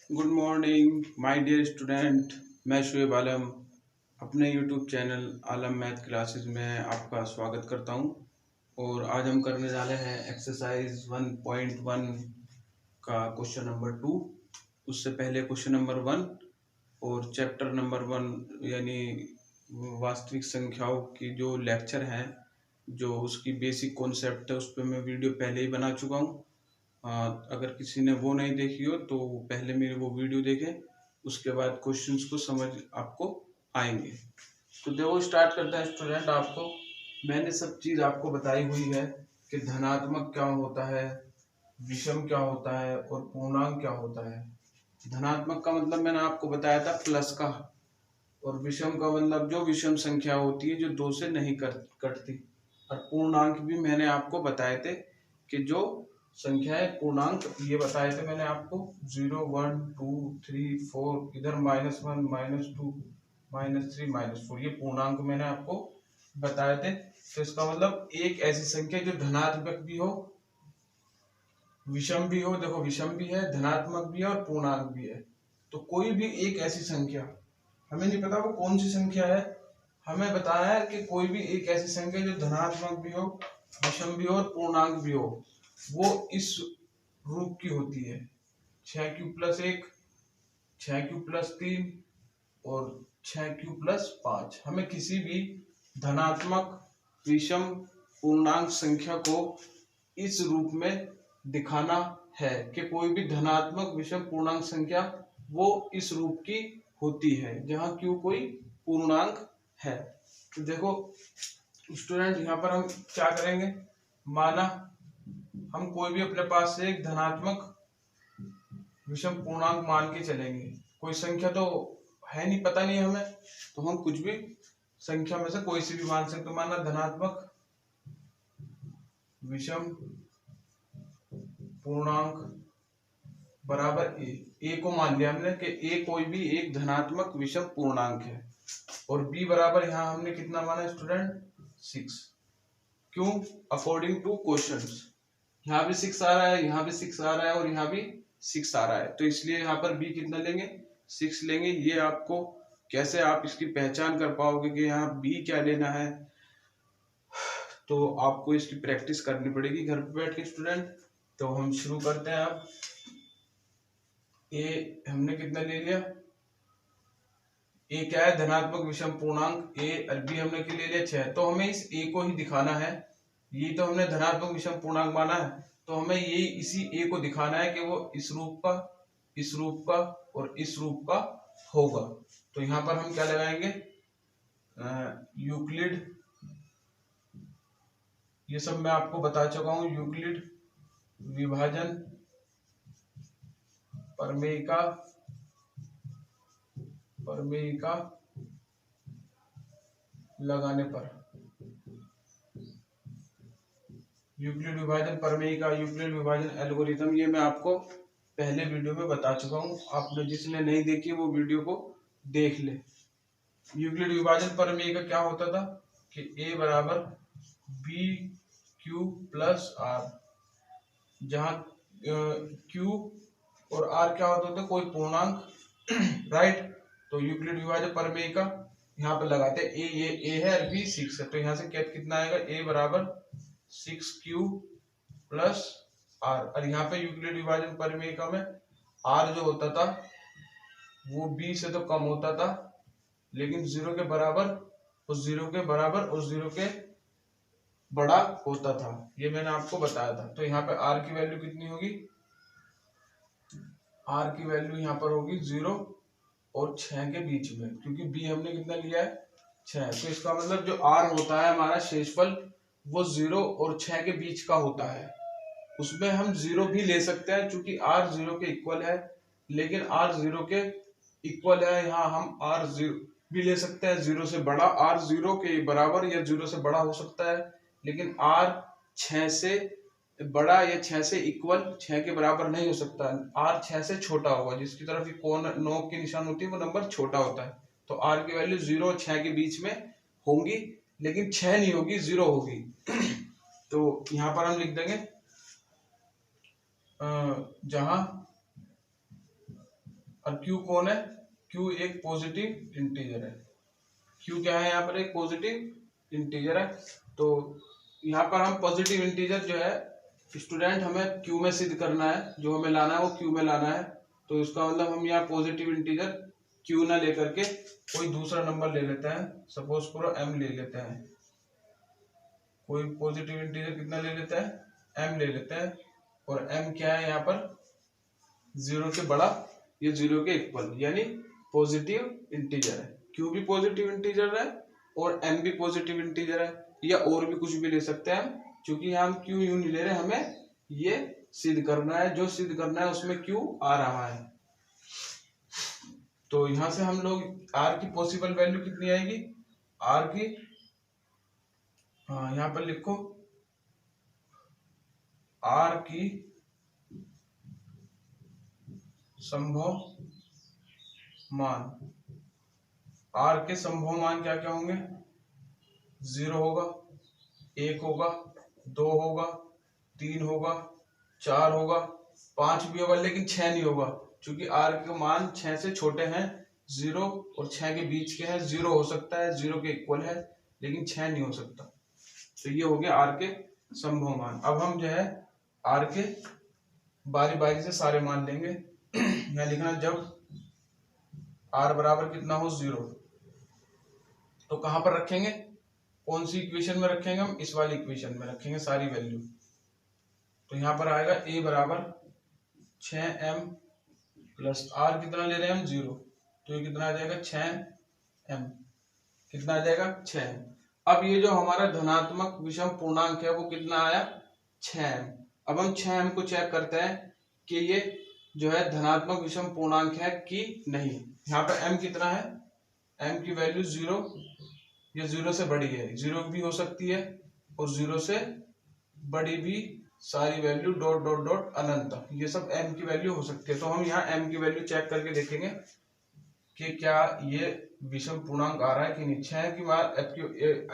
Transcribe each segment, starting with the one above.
Good morning my dear student. मैं शुएब आलम अपने YouTube channel Alam math classes में आपका स्वागत करता हूं। और आज हम करने वाले हैं एक्सरसाइज 1.1 का क्वेश्चन नंबर 2। उससे पहले क्वेश्चन नंबर 1 और चैप्टर नंबर 1 यानी वास्तविक संख्याओं की जो लेक्चर हैं, जो उसकी बेसिक कॉन्सेप्ट है, उस पर मैं वीडियो पहले ही बना चुका हूँ। अगर किसी ने वो नहीं देखी हो तो पहले मेरे वो वीडियो देखें, उसके बाद क्वेश्चंस को समझ आपको आएंगे। तो देखो, स्टार्ट करते हैं स्टूडेंट। आपको मैंने सब चीज़ आपको बताई हुई है कि धनात्मक क्या होता है, विषम क्या होता है और पूर्णांक क्या होता है। धनात्मक का मतलब मैंने आपको बताया था प्लस का, और विषम का मतलब जो विषम संख्या होती है जो दो से नहीं कटती। और पूर्णांक भी मैंने आपको बताए थे कि जो संख्याएं पूर्णांक, ये बताए थे मैंने आपको 0 1 2 3 4, इधर -1 -2 -3 -4, ये पूर्णांक मैंने आपको बताए थे। तो इसका मतलब एक ऐसी संख्या जो धनात्मक भी हो, विषम भी हो, देखो विषम भी है, धनात्मक भी है और पूर्णांक भी है। तो कोई भी एक ऐसी संख्या, हमें नहीं पता वो कौन सी संख्या है, हमें बताना है कि कोई भी एक ऐसी संख्या जो धनात्मक भी हो, विषम भी हो और पूर्णांक भी हो, वो इस रूप की होती है। 6q+1, 6q+3 और 6q+5। हमें किसी भी धनात्मक, विषम, पूर्णांक संख्या को इस रूप में दिखाना है कि कोई भी धनात्मक, विषम, पूर्णांक संख्या वो इस रूप की होती है जहां q कोई पूर्णांक है। तो देखो स्टूडेंट, यहाँ पर हम क्या करेंगे, माना हम कोई भी अपने पास से एक धनात्मक, विषम, पूर्णांक मान के चलेंगे। कोई संख्या तो है नहीं, पता नहीं हमें, तो हम कुछ भी संख्या में से कोई सी भी मान सकते। माना धनात्मक, विषम, पूर्णांक बराबर ए को मान लिया हमने कि ए कोई भी एक धनात्मक, विषम, पूर्णांक है। और बी बराबर यहाँ हमने कितना माना स्टूडेंट, 6। क्यों? According two questions. यहाँ भी 6 आ रहा है, यहाँ भी 6 आ रहा है और यहाँ भी 6 आ रहा है, तो इसलिए यहाँ पर बी कितना लेंगे, 6 लेंगे। ये आपको कैसे आप इसकी पहचान कर पाओगे कि यहाँ बी क्या लेना है, तो आपको इसकी प्रैक्टिस करनी पड़ेगी घर पे बैठ के स्टूडेंट। तो हम शुरू करते हैं। अब ए हमने कितना ले लिया, ए क्या है, धनात्मक, विषम, पूर्णांक। ए और बी हमने के ले लिया 6। तो हमें इस ए को ही दिखाना है, ये तो हमने धनात्मक, विषम, पूर्णांक माना है, तो हमें यही इसी ए को दिखाना है कि वो इस रूप का, इस रूप का और इस रूप का होगा। तो यहाँ पर हम क्या लगाएंगे, यूक्लिड, ये सब मैं आपको बता चुका हूँ। यूक्लिड विभाजन प्रमेयिका, प्रमेयिका लगाने पर, यूक्लिड विभाजन प्रमेयिका, यूक्लिड विभाजन एल्गोरिथम, ये मैं आपको पहले वीडियो में बता चुका हूँ। आपने जिसने नहीं देखी वो वीडियो को देख ले। यूक्लिड विभाजन प्रमेयिका क्या होता था कि a बराबर बी क्यू प्लस आर, जहाँ q और r क्या होता था, कोई पूर्णांक राइट। तो यूक्लिड विभाजन प्रमेयिका यहाँ पे लगाते हैं। ये a है और b 6 है, तो यहाँ से कितना आएगा, a बराबर 6q प्लस r। और यहाँ पे यूक्लिड विभाजन प्रमेयिका में r जो होता था वो b से तो कम होता था, लेकिन 0 के बराबर, उस 0 के बराबर, उस 0 के बड़ा होता था। ये मैंने आपको बताया था। तो यहाँ पे r की वैल्यू कितनी होगी, r की वैल्यू यहाँ पर होगी 0 और 6 के बीच में, क्योंकि b हमने कितना लिया है, 6। तो इसका मतलब जो r होता है हमारा शेषफल, वो 0 और 6 के बीच का होता है। उसमें हम 0 भी ले सकते हैं क्योंकि r 0 के इक्वल है, लेकिन r 0 के इक्वल है, यहाँ हम r 0 भी ले सकते हैं, 0 से बड़ा, r 0 के बराबर या 0 से बड़ा हो सकता है, लेकिन r 6 से बड़ा या 6 से इक्वल, 6 के बराबर नहीं हो सकता। r 6 से छोटा होगा, जिसकी तरफ कोण नोक की निशान होती है वो नंबर छोटा होता है। तो r की वैल्यू 0 और 6 के बीच में होंगी, लेकिन 6 नहीं होगी, 0 होगी। तो यहाँ पर हम लिख देंगे जहां और क्यू कौन है, क्यू एक पॉजिटिव इंटीजर है। क्यू क्या है, यहाँ पर एक पॉजिटिव इंटीजर है। तो यहाँ पर हम पॉजिटिव इंटीजर जो है स्टूडेंट हमें क्यू में सिद्ध करना है, जो हमें लाना है वो क्यू में लाना है। तो इसका मतलब हम यहाँ पॉजिटिव इंटीजर क्यू ना लेकर के कोई दूसरा नंबर ले लेते हैं। सपोज करो m ले लेते हैं, कोई पॉजिटिव इंटीजर कितना ले लेते हैं, m ले लेते हैं। और m क्या है यहाँ पर, 0 के बड़ा या 0 के इक्वल, यानी पॉजिटिव इंटीजर है। क्यू भी पॉजिटिव इंटीजर है और m भी पॉजिटिव इंटीजर है, या और भी कुछ भी ले सकते हैं हम, क्योंकि यहाँ हम क्यू यूं नहीं ले रहे, हमें ये सिद्ध करना है, जो सिद्ध करना है उसमें क्यू आ रहा है। तो यहां से हम लोग r की पॉसिबल वैल्यू कितनी आएगी, r की, हाँ यहाँ पर लिखो, r की संभव मान, r के संभव मान क्या क्या होंगे, 0 होगा, 1 होगा, 2 होगा, 3 होगा, 4 होगा, 5 भी होगा, लेकिन 6 नहीं होगा, क्योंकि r के मान 6 से छोटे हैं, 0 और 6 के बीच के हैं। 0 हो सकता है, 0 के इक्वल है, लेकिन 6 नहीं हो सकता। तो ये हो गया r के संभव मान। अब हम जो है r के बारी बारी से सारे मान लेंगे। यहाँ लिखना, जब r बराबर कितना हो, 0, तो कहां पर रखेंगे, कौन सी इक्वेशन में रखेंगे, हम इस वाली इक्वेशन में रखेंगे सारी वैल्यू। तो यहाँ पर आएगा a बराबर 6m प्लस r कितना ले रहे हैं हम, 0, तो ये कितना आ जाएगा, 6m, कितना आ जाएगा, 6m। अब ये जो हमारा धनात्मक विषम पूर्णांक है वो कितना आया, 6m। अब हम 6m को चेक करते हैं कि ये जो है धनात्मक विषम पूर्णांक है कि नहीं। यहाँ पर m कितना है, m की वैल्यू 0 या 0 से बड़ी है, 0 भी हो सकती है और 0 से बड़ी भी, सारी वैल्यू डॉट डॉट डॉट अनंत, ये सब m की वैल्यू हो सकती है। तो हम यहाँ m की वैल्यू चेक करके देखेंगे कि क्या ये विषम पूर्णांक आ रहा है कि नहीं। 6 की बार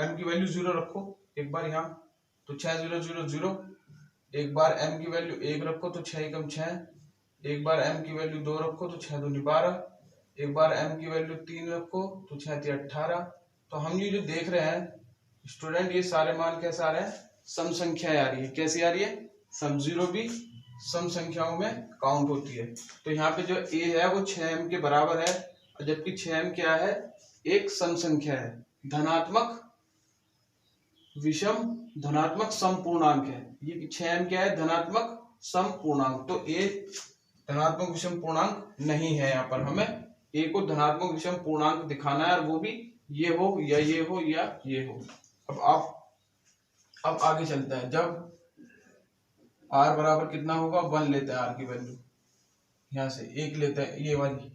m की वैल्यू 0 रखो एक बार यहाँ, तो 6 0 0 0। एक बार m की वैल्यू 1 रखो तो 6 एकम 6। एक बार m की वैल्यू 2 रखो तो 6 दूनी 12। एक बार m की वैल्यू 3 रखो तो 6 3 18। तो हम ये जो देख रहे हैं स्टूडेंट, ये सारे मान कैसे आ रहे हैं, सम संख्या आ रही है। कैसी आ रही है, सम, 0 भी सम संख्याओं में काउंट होती है। तो यहाँ पे जो a है वो 6m के बराबर है, जबकि 6m क्या है, एक सम संख्या है, धनात्मक विषम, धनात्मक सम पूर्णांक है। ये 6m क्या है, धनात्मक सम पूर्णांक। तो a धनात्मक विषम पूर्णांक नहीं है। यहाँ पर हमें a को धनात्मक विषम पूर्णांक दिखाना है, और वो भी ये हो या ये हो या ये हो। अब आगे चलता है, जब r बराबर कितना होगा, 1 लेते हैं r की वैल्यू, यहाँ से 1 लेते हैं ये वाली,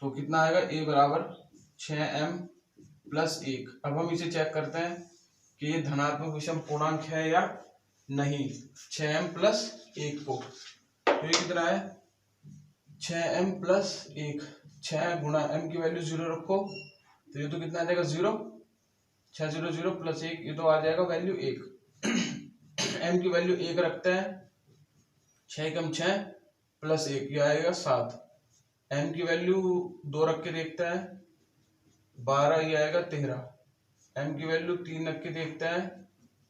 तो कितना आएगा, a बराबर 6m प्लस 1। अब हम इसे चेक करते हैं कि ये धनात्मक विषम पूर्णांक है या नहीं। 6m प्लस 1 को, तो ये कितना है, 6m प्लस 1, 6 गुणा m की वैल्यू 0 रखो, तो ये तो कितना आ जाएगा, 0, 6 0 0 प्लस 1, ये तो आ जाएगा वैल्यू 1। m की वैल्यू 1 रखते हैं, 6 कम 6 प्लस 1, ये आएगा 7। m की वैल्यू 2 रख के देखते हैं, 12, ये आएगा 13। m की वैल्यू 3 रख के देखते हैं,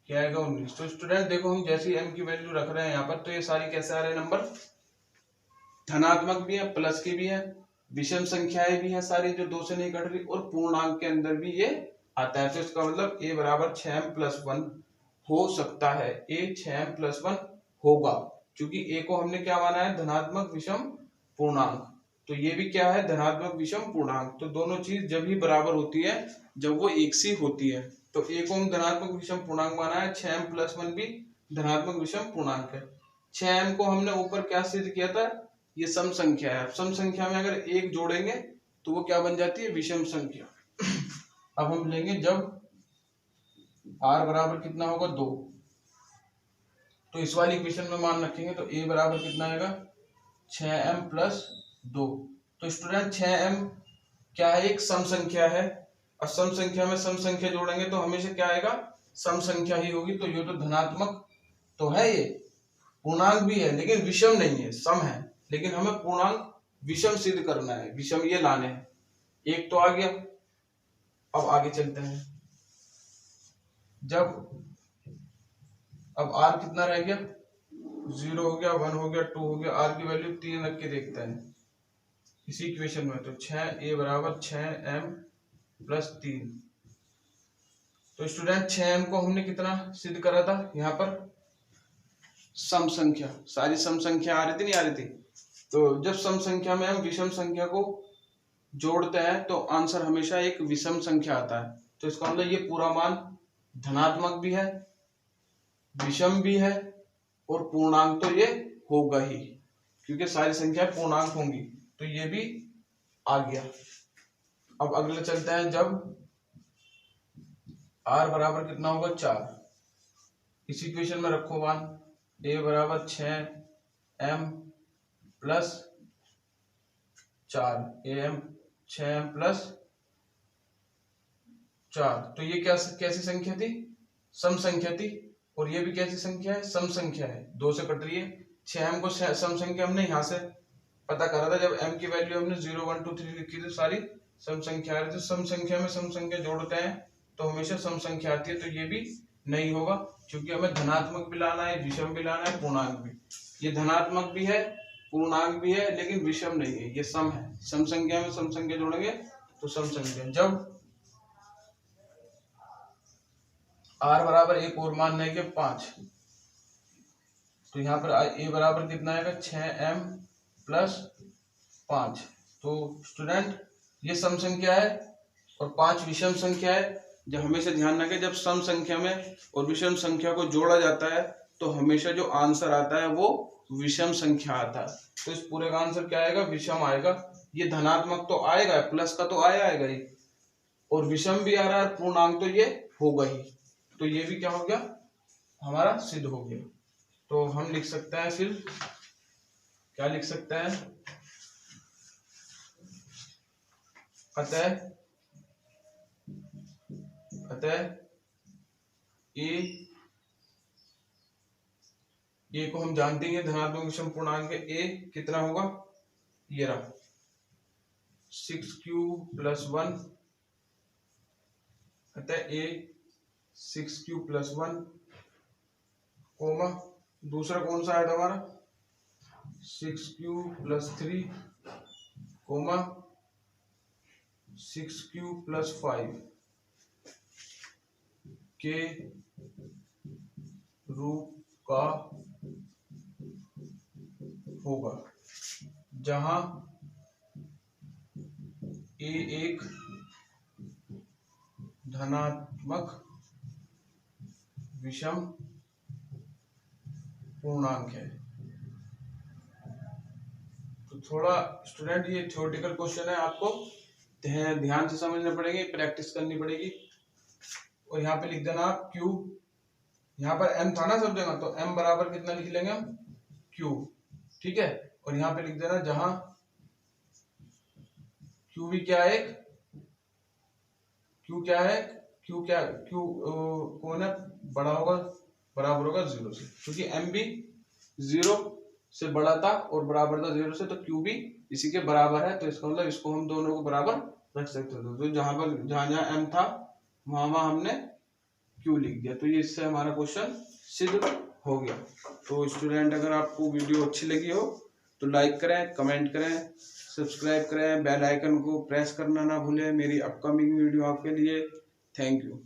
क्या आएगा, 19। तो स्टूडेंट देखो, हम जैसी m की वैल्यू रख रहे हैं यहाँ पर, तो ये सारी कैसे आ रहे हैं नंबर, धनात्मक भी है, प्लस की भी है, विषम संख्याएं भी हैं सारी जो 2 से नहीं कट रही, और पूर्णांक के अंदर भी ये आता है। तो इसका मतलब a बराबर 6m प्लस 1 हो सकता है, a 6m प्लस 1 होगा, क्योंकि a को हमने क्या माना है, धनात्मक विषम पूर्णांक। तो ये भी क्या है, धनात्मक विषम पूर्णांक। तो दोनों चीज जब ही बराबर होती है, जब वो एक सी होती है। तो a को हम धनात्मक विषम पूर्णांक माना है, 6m प्लस 1 भी धनात्मक विषम पूर्णांक है। 6m को हमने ऊपर क्या सिद्ध किया था, ये सम संख्या है। सम संख्या में अगर 1 जोड़ेंगे तो वो क्या बन जाती है, विषम संख्या। अब हम लेंगे जब r बराबर कितना होगा, 2, तो इस वाली इक्वेशन में मान रखेंगे, तो a बराबर कितना आएगा, 6m प्लस 2। तो स्टूडेंट 6m क्या है, एक सम संख्या है, और सम संख्या में सम संख्या जोड़ेंगे तो हमेशा क्या आएगा, सम संख्या ही होगी। तो ये तो धनात्मक तो है, ये पूर्णांक भी है लेकिन विषम नहीं है, सम है, लेकिन हमें पूर्णांक विषम सिद्ध करना है, विषम ये लाने हैं। एक तो आ गया। अब आगे चलते हैं। जब अब r कितना रह गया, 0 हो गया, 1 हो गया, 2 हो गया, r की वैल्यू 3 रख के देखते हैं इसी इक्वेशन में। तो 6a बराबर 6m प्लस 3। तो स्टूडेंट 6m को हमने कितना सिद्ध करा था, यहाँ पर सम संख्या, सारी सम संख्या आ रही थी नहीं आ रही थी। तो जब सम संख्या में हम विषम संख्या को जोड़ते हैं तो आंसर हमेशा एक विषम संख्या आता है। तो इसका मतलब ये पूरा मान धनात्मक भी है, विषम भी है और पूर्णांक तो ये होगा ही, क्योंकि सारी संख्या पूर्णांक होंगी। तो ये भी आ गया। अब अगले चलते हैं। जब r बराबर कितना होगा 4, इसी इक्वेशन में रखो मान a बराबर 6m plus 4, am 6m plus 4। तो ये कैसी संख्या थी, सम संख्या थी। और ये भी कैसी संख्या है, सम संख्या है, 2 से कट रही है। 6m को सम संख्या हमने यहाँ से पता करा था, जब m की वैल्यू हमने 0 1 2 3 लिखी थी, सारी सम संख्या आ रही थी। सम संख्या में सम संख्या जोड़ते हैं तो हमेशा सम संख्या आती है। तो ये भी नहीं होगा, क्योंकि हमें धनात्मक भी लाना है, विषम भी लाना है, पूर्णांक भी। ये धनात्मक भी है, पूर्णांक भी है, लेकिन विषम नहीं है, ये सम है। सम संख्या में सम संख्या जोड़ेंगे तो सम संख्या। जब r बराबर एक और मान लेंगे 5, तो यहाँ पर a बराबर कितना आएगा 6m प्लस 5। तो स्टूडेंट ये सम संख्या है और 5 विषम संख्या है। जब हमेशा ध्यान रखें, जब सम संख्या में और विषम संख्या को जोड़ा जाता है तो हमेशा जो आंसर आता है वो विषम संख्या आता है। तो इस पूरे का आंसर क्या आएगा, विषम आएगा। ये धनात्मक तो आएगा, प्लस का तो आएगा ही, और विषम भी आ रहा है, पूर्णांक तो ये होगा ही। तो ये भी क्या हो गया, हमारा सिद्ध हो गया। तो हम लिख सकते हैं, फिर क्या लिख सकते हैं, अतः ए को हम जानते हैं धनात्मक विषम पूर्णांक है। ए कितना होगा, ये रहा 6q प्लस 1। अतः ए 6q प्लस 1 कोमा दूसरा कौन सा आया था हमारा 6q plus 3 coma 6q plus 5 के रूप का होगा, जहां ए एक धनात्मक विषम पूर्णांक है। तो थोड़ा स्टूडेंट ये थ्योरेटिकल क्वेश्चन है, आपको ध्यान से समझना पड़ेगी, प्रैक्टिस करनी पड़ेगी। और यहाँ पे लिख देना आप Q, यहाँ पर M था ना सब जगह, तो M बराबर कितना लिख लेंगे हम Q, ठीक है। और यहाँ पे लिख देना जहां Q भी क्या है, Q क्या है, Q कौन है, बड़ा होगा, बराबर होगा 0 से, क्योंकि M भी 0 से बड़ा था और बराबर था 0 से, तो Q भी इसी के बराबर है। तो इसका मतलब इसको हम दोनों को बराबर रख सकते थे। तो जहां M था वहां हमने Q लिख दिया। तो ये इससे हमारा क्वेश्चन सिद्ध हो गया। तो स्टूडेंट, अगर आपको वीडियो अच्छी लगी हो तो लाइक करें, कमेंट करें, सब्सक्राइब करें, बेल आइकन को प्रेस करना ना भूलें मेरी अपकमिंग वीडियो आपके लिए। Thank you.